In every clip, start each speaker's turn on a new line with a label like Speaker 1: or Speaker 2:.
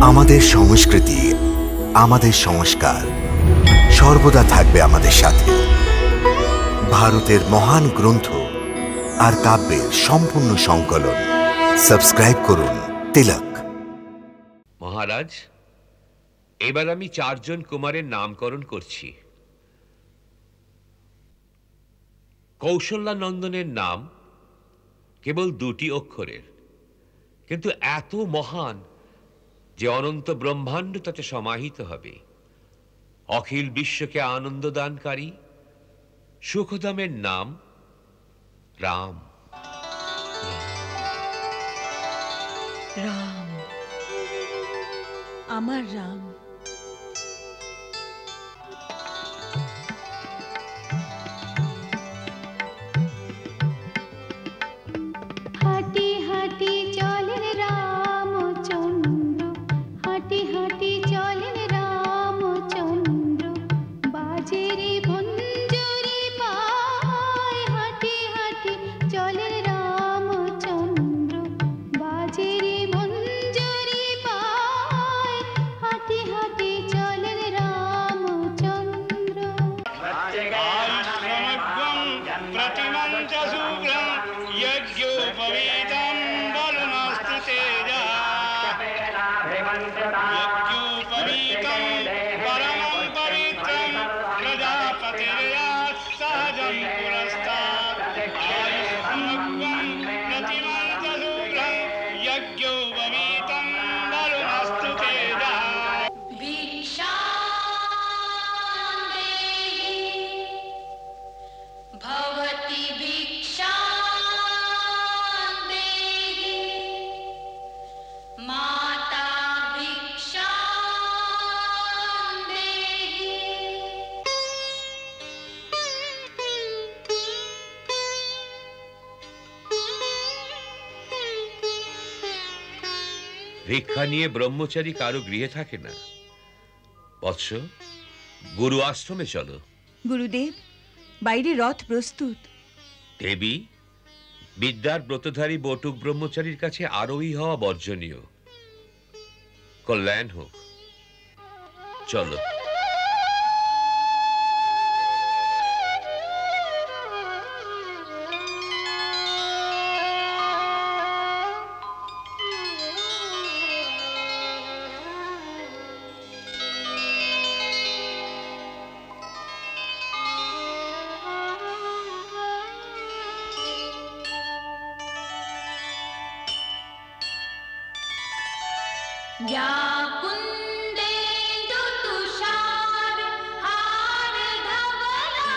Speaker 1: আমাদের সংস্কৃতি, আমাদের সংস্কার সর্বদা থাকবে আমাদের সাথে। ভারতের মহান গ্রন্থ আর কাব্যের সম্পূর্ণ সংকলন। সাবস্ক্রাইব করুন তিলক।
Speaker 2: মহারাজ, এবার আমি 4 জন কুমারের নামকরণ করছি। কৌশল্যানন্দনের নাম কেবল 2টি অক্ষরের, কিন্তু এত মহান যে অনন্ত ব্রহ্মাণ্ড তাতে সমাহিত হবে। অখিল বিশ্বকে আনন্দ দানকারী সুখদামের নাম রাম।
Speaker 3: রাম, আমার রাম।
Speaker 4: হাঁটি হাঁটি চলেন রামচন্দ্র, হাঁটি হাঁটি চলেন রামচন্দ্র, বাজেরে ভঞ্জরি পায়। হাঁটি হাঁটি চলেন রামচন্দ্র, বাজেরে ভঞ্জরি পায়। হাঁটি হাঁটি চলেন রামচন্দ্র।
Speaker 2: ভিক্ষা নিয়ে ব্রহ্মচারী কারো গৃহে থাকে না। বৎস, গুরু আশ্রমে চলো।
Speaker 3: গুরুদেব, বাইরে রথ প্রস্তুত।
Speaker 2: দেবী, বিদ্যার ব্রতধারী বটুক ব্রহ্মচারীর কাছে আরোহী হওয়া বর্জনীয়। কল্যাণ হোক। চলো।
Speaker 4: या कुंदेन्दु तुषार हार धवला,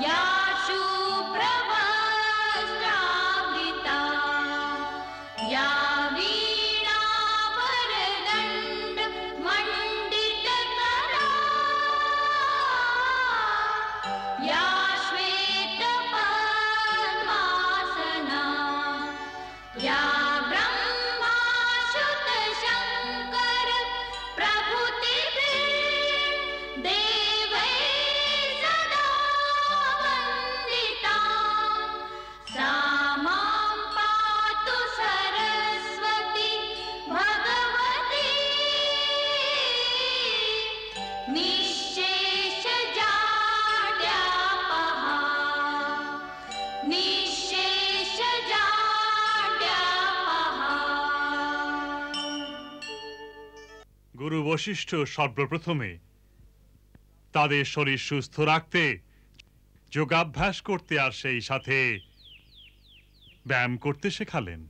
Speaker 4: या शुभ्रवस्त्रावृता, या वीणा वरदण्ड मण्डितकरा, या श्वेत पद्मासना, या
Speaker 5: গুরু বশিষ্ঠ সর্বপ্রথমে তাদের শরীর সুস্থ রাখতে যোগাভ্যাস করতে আর সেই সাথে ব্যায়াম করতে শেখালেন।